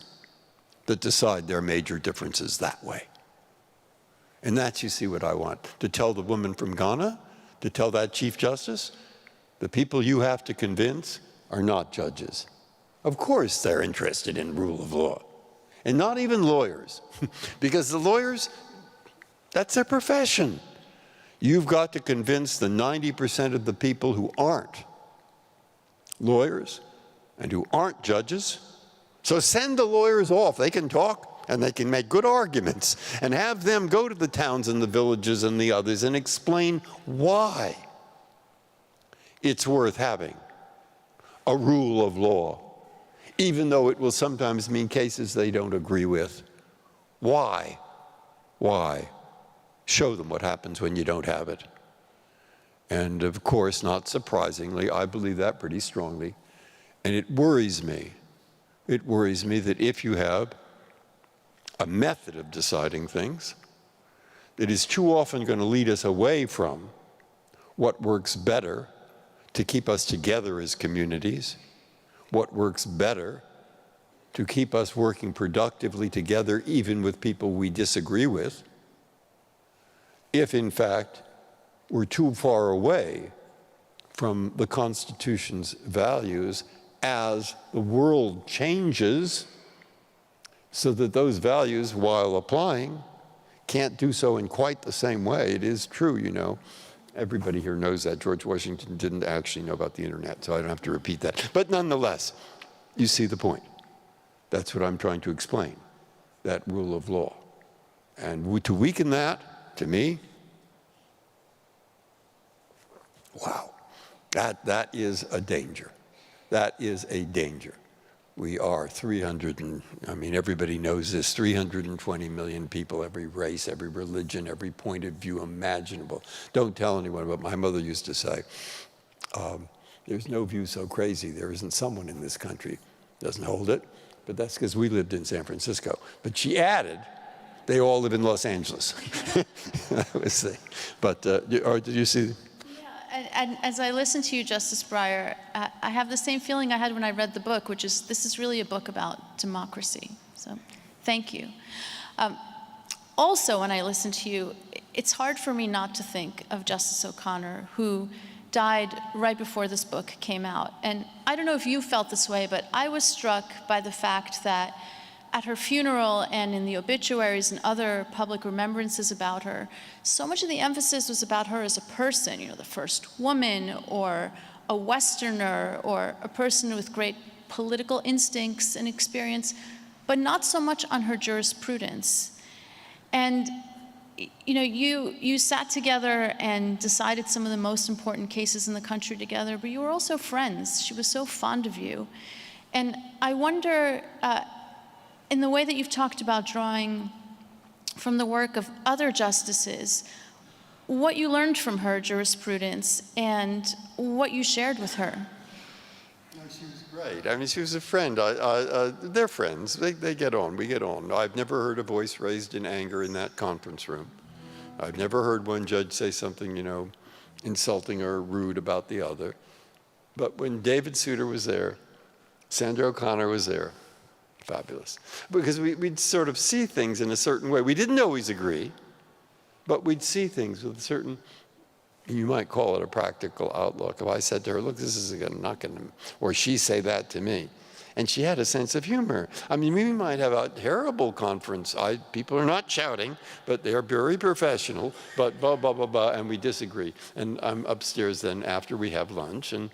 that decide their major differences that way. And that's, you see, what I want to tell the woman from Ghana, to tell that Chief Justice, the people you have to convince are not judges. Of course they're interested in rule of law, and not even lawyers, because the lawyers, that's their profession. You've got to convince the 90% of the people who aren't lawyers and who aren't judges. So send the lawyers off. They can talk and they can make good arguments, and have them go to the towns and the villages and the others and explain why it's worth having a rule of law, even though it will sometimes mean cases they don't agree with. Why? Why? Show them what happens when you don't have it. And of course, not surprisingly, I believe that pretty strongly. And it worries me. It worries me that if you have a method of deciding things that is too often going to lead us away from what works better to keep us together as communities, what works better to keep us working productively together even with people we disagree with, if in fact we're too far away from the Constitution's values as the world changes, so that those values, while applying, can't do so in quite the same way. It is true, you know. Everybody here knows that. George Washington didn't actually know about the internet, so I don't have to repeat that. But nonetheless, you see the point. That's what I'm trying to explain, that rule of law. And to weaken that, to me, wow, that is a danger. That is a danger. We are everybody knows this, 320 million people, every race, every religion, every point of view imaginable. Don't tell anyone what my mother used to say. There's no view so crazy, there isn't someone in this country doesn't hold it, but that's because we lived in San Francisco. But she added, they all live in Los Angeles. That was the, but did you see? And as I listen to you, Justice Breyer, I have the same feeling I had when I read the book, which is this is really a book about democracy. So thank you. Also, when I listen to you, it's hard for me not to think of Justice O'Connor, who died right before this book came out. And I don't know if you felt this way, but I was struck by the fact that at her funeral and in the obituaries and other public remembrances about her, so much of the emphasis was about her as a person, you know, the first woman or a Westerner or a person with great political instincts and experience, but not so much on her jurisprudence. And you know, you sat together and decided some of the most important cases in the country together, but you were also friends. She was so fond of you. And I wonder, in the way that you've talked about drawing from the work of other justices, what you learned from her jurisprudence and what you shared with her. No, she was great. I mean, she was a friend. They're friends. They get on. We get on. I've never heard a voice raised in anger in that conference room. I've never heard one judge say something, you know, insulting or rude about the other. But when David Souter was there, Sandra O'Connor was there, fabulous. Because we'd sort of see things in a certain way. We didn't always agree, but we'd see things with a certain, you might call it a practical outlook. If I said to her, look, this is not going to, or she say that to me. And she had a sense of humor. I mean, we might have a terrible conference. People are not shouting, but they are very professional, but blah, blah, blah, blah, and we disagree. And I'm upstairs then after we have lunch, and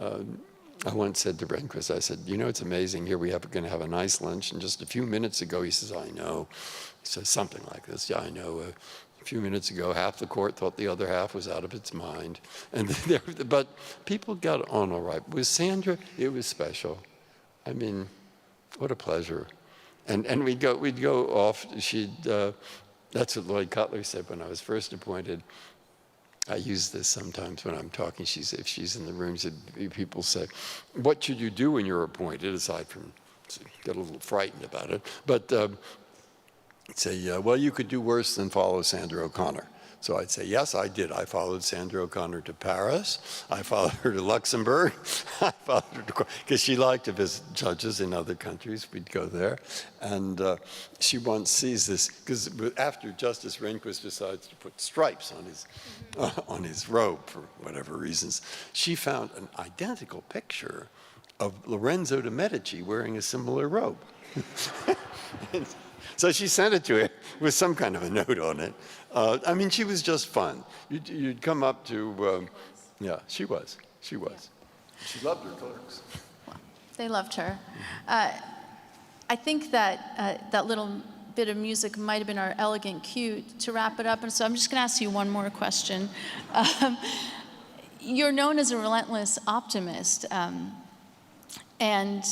I once said to Rehnquist, I said, you know, it's amazing here. We're going to have a nice lunch. And just a few minutes ago, he says, I know. He says something like this. Yeah, I know. A few minutes ago, half the court thought the other half was out of its mind. But people got on all right. With Sandra, it was special. I mean, what a pleasure. And we'd go off. That's what Lloyd Cutler said when I was first appointed. I use this sometimes when I'm talking. If she's in the room, people say, what should you do when you're appointed, aside from get a little frightened about it. But say, well, you could do worse than follow Sandra O'Connor. So I'd say, yes, I did. I followed Sandra O'Connor to Paris. I followed her to Luxembourg. I followed her to, because she liked to visit judges in other countries. We'd go there. And she once sees this, because after Justice Rehnquist decides to put stripes on his robe for whatever reasons, she found an identical picture of Lorenzo de' Medici wearing a similar robe. So she sent it to him with some kind of a note on it. I mean, she was just fun. You'd come up to, yeah, she was. She loved her clerks. Well, they loved her. I think that that little bit of music might have been our elegant cue to wrap it up. And so I'm just going to ask you one more question. You're known as a relentless optimist. And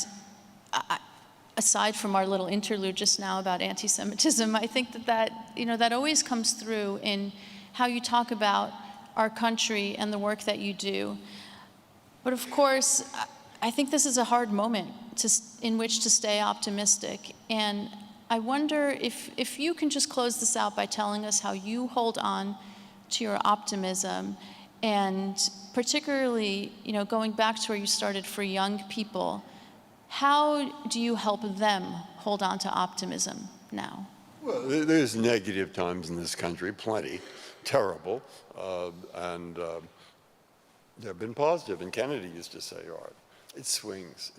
aside from our little interlude just now about anti-Semitism, I think that always comes through in how you talk about our country and the work that you do. But of course, I think this is a hard moment in which to stay optimistic. And I wonder if you can just close this out by telling us how you hold on to your optimism, and particularly, going back to where you started for young people, how do you help them hold on to optimism now? Well, there's negative times in this country, plenty, terrible, and there have been positive, and Kennedy used to say, it swings.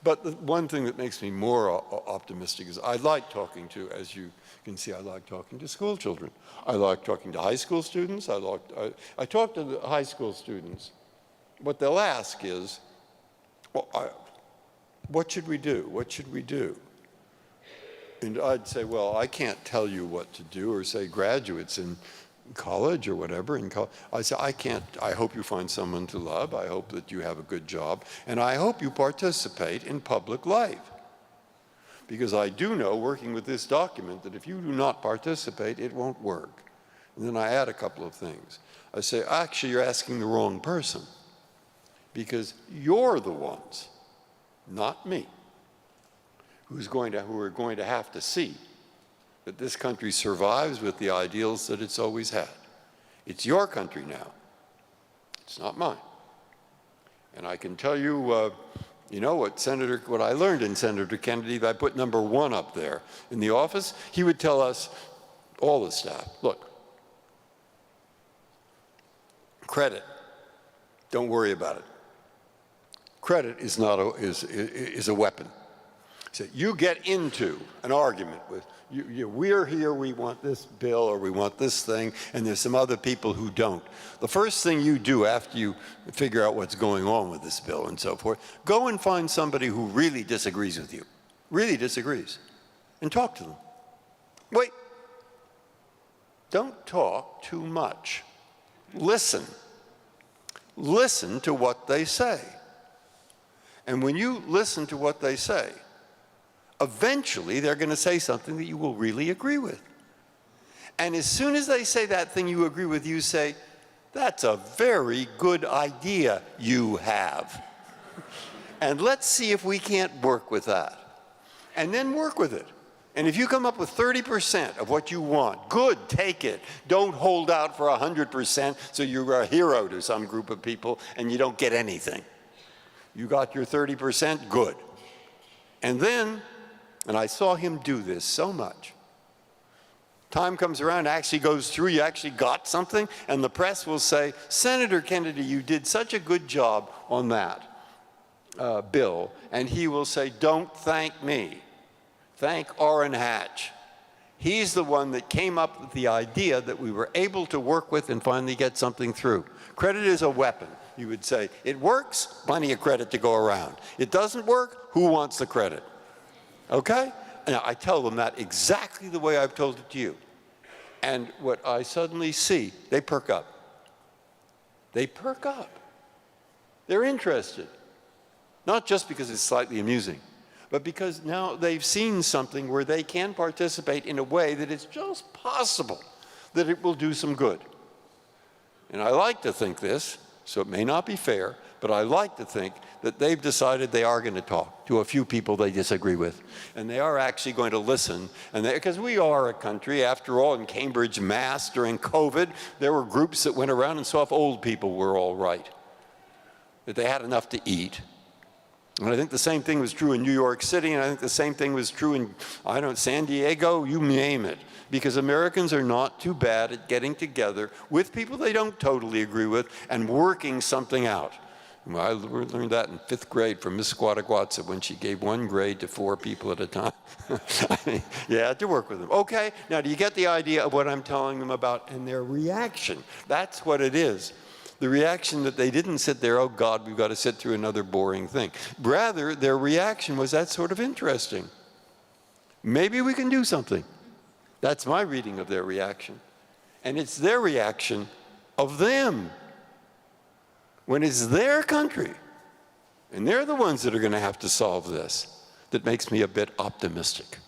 But the one thing that makes me more optimistic is I like talking to, as you can see, I like talking to school children. I like talking to high school students. I talk to the high school students. What they'll ask is, what should we do? What should we do? And I'd say, well, I can't tell you what to do, or say graduates in college or whatever. I say, I hope you find someone to love. I hope that you have a good job. And I hope you participate in public life. Because I do know, working with this document, that if you do not participate, it won't work. And then I add a couple of things. I say, actually, you're asking the wrong person. Because you're the ones, not me, who are going to have to see that this country survives with the ideals that it's always had. It's your country now. It's not mine. And I can tell you, what I learned in Senator Kennedy, I put number 1 up there in the office. He would tell us, all the staff, look, credit, don't worry about it. Credit is a weapon. So you get into an argument with, we're here, we want this bill, or we want this thing, and there's some other people who don't. The first thing you do after you figure out what's going on with this bill and so forth, go and find somebody who really disagrees with you, really disagrees, and talk to them. Wait. Don't talk too much. Listen. Listen to what they say. And when you listen to what they say, eventually they're going to say something that you will really agree with. And as soon as they say that thing you agree with, you say, that's a very good idea you have. And let's see if we can't work with that. And then work with it. And if you come up with 30% of what you want, good, take it. Don't hold out for 100% so you're a hero to some group of people and you don't get anything. You got your 30%, good. And then, and I saw him do this so much, time comes around, actually goes through, you actually got something, and the press will say, Senator Kennedy, you did such a good job on that bill. And he will say, don't thank me. Thank Orrin Hatch. He's the one that came up with the idea that we were able to work with and finally get something through. Credit is a weapon. You would say, it works, plenty of credit to go around. It doesn't work, who wants the credit? Okay? Now, I tell them that exactly the way I've told it to you. And what I suddenly see, they perk up. They perk up. They're interested. Not just because it's slightly amusing, but because now they've seen something where they can participate in a way that it's just possible that it will do some good. And I like to think this, so it may not be fair, but I like to think that they've decided they are going to talk to a few people they disagree with. And they are actually going to listen. And because we are a country, after all, in Cambridge, Mass, during COVID, there were groups that went around and saw if old people were all right, that they had enough to eat. And I think the same thing was true in New York City, and I think the same thing was true in, San Diego, you name it. Because Americans are not too bad at getting together with people they don't totally agree with and working something out. Well, I learned that in 5th grade from Miss Squataquatsa when she gave 1 grade to 4 people at a time. You had to work with them. Okay, now do you get the idea of what I'm telling them about and their reaction? That's what it is. The reaction that they didn't sit there, oh God, we've got to sit through another boring thing. Rather, their reaction was, that's sort of interesting. Maybe we can do something. That's my reading of their reaction. And it's their reaction of them. When it's their country, And they're the ones that are going to have to solve this. That makes me a bit optimistic.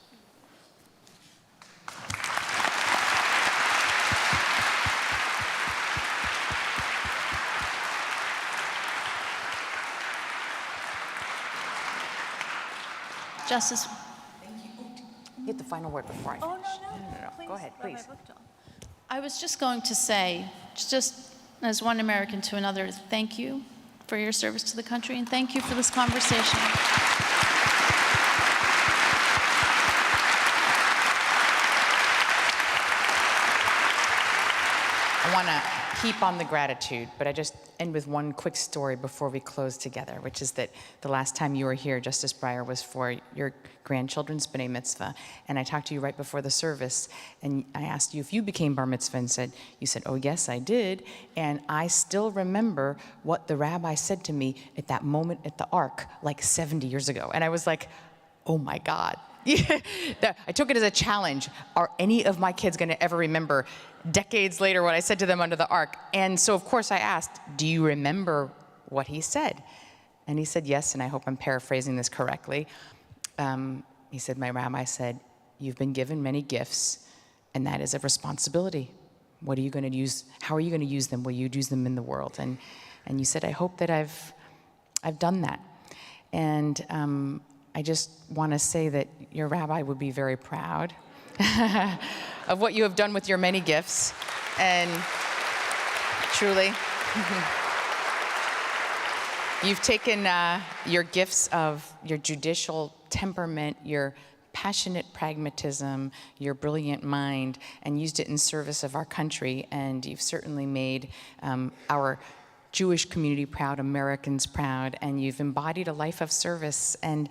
Justice. Get the final word before I finish. No. Go ahead, please. I was just going to say, just as one American to another, thank you for your service to the country, and thank you for this conversation. I want to keep on the gratitude, but I just end with one quick story before we close together, which is that the last time you were here, Justice Breyer, was for your grandchildren's B'nai Mitzvah, and I talked to you right before the service, and I asked you if you became Bar Mitzvah, and you said, oh yes, I did, and I still remember what the rabbi said to me at that moment at the Ark, like 70 years ago, and I was like, oh my God. I took it as a challenge. Are any of my kids going to ever remember decades later what I said to them under the Ark? And so, of course, I asked, do you remember what he said? And he said yes, and I hope I'm paraphrasing this correctly. He said, my rabbi said, you've been given many gifts, and that is a responsibility. What are you going to use? How are you going to use them? Will you use them in the world? And you said, I hope that I've done that. And I just want to say that your rabbi would be very proud of what you have done with your many gifts. And truly, you've taken your gifts of your judicial temperament, your passionate pragmatism, your brilliant mind, and used it in service of our country. And you've certainly made our Jewish community proud, Americans proud, and you've embodied a life of service. And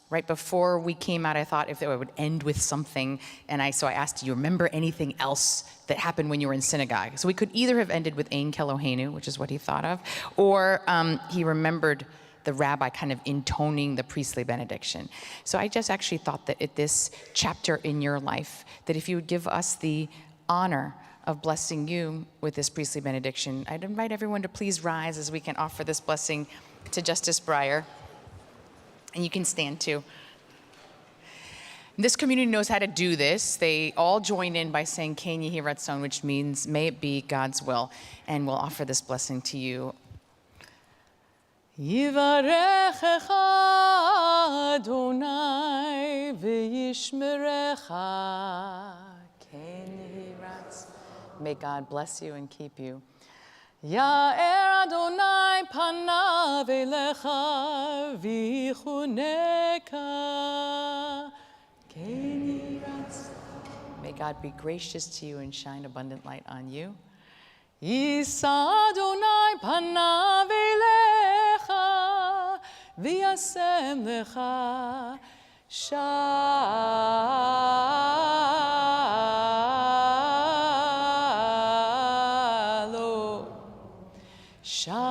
right before we came out, I thought if I would end with something, and so I asked, do you remember anything else that happened when you were in synagogue? So we could either have ended with Ein Kelohenu, which is what he thought of, or he remembered the rabbi kind of intoning the priestly benediction. So I just actually thought that at this chapter in your life, that if you would give us the honor of blessing you with this priestly benediction, I'd invite everyone to please rise as we can offer this blessing to Justice Breyer. And you can stand too. This community knows how to do this. They all join in by saying Ken Yehi Ratzon, which means may it be God's will. And we'll offer this blessing to you. Yivarechecha Adonai v'yishmerecha Ken Yehi Ratzon. May God bless you and keep you. Ya'er Adonai panav elecha v'yichuneka Ken Yehi Ratzon. May God be gracious to you and shine abundant light on you. Yisa Adonai panav elecha v'yasem lecha Shalom,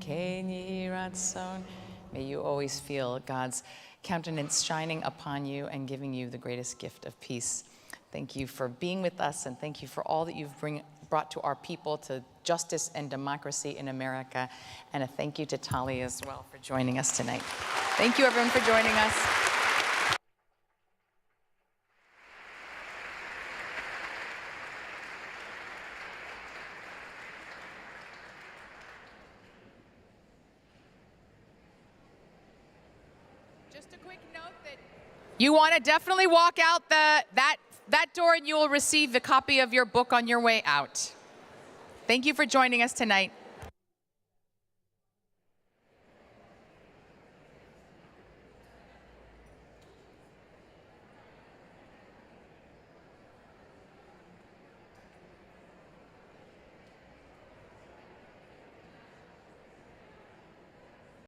Ken Yehi Ratzon. May you always feel God's countenance shining upon you and giving you the greatest gift of peace. Thank you for being with us, and thank you for all that you've brought to our people, to justice and democracy in America. And a thank you to Tali as well for joining us tonight. Thank you, everyone, for joining us. Just a quick note that you want to definitely walk out that door, and you will receive the copy of your book on your way out. Thank you for joining us tonight.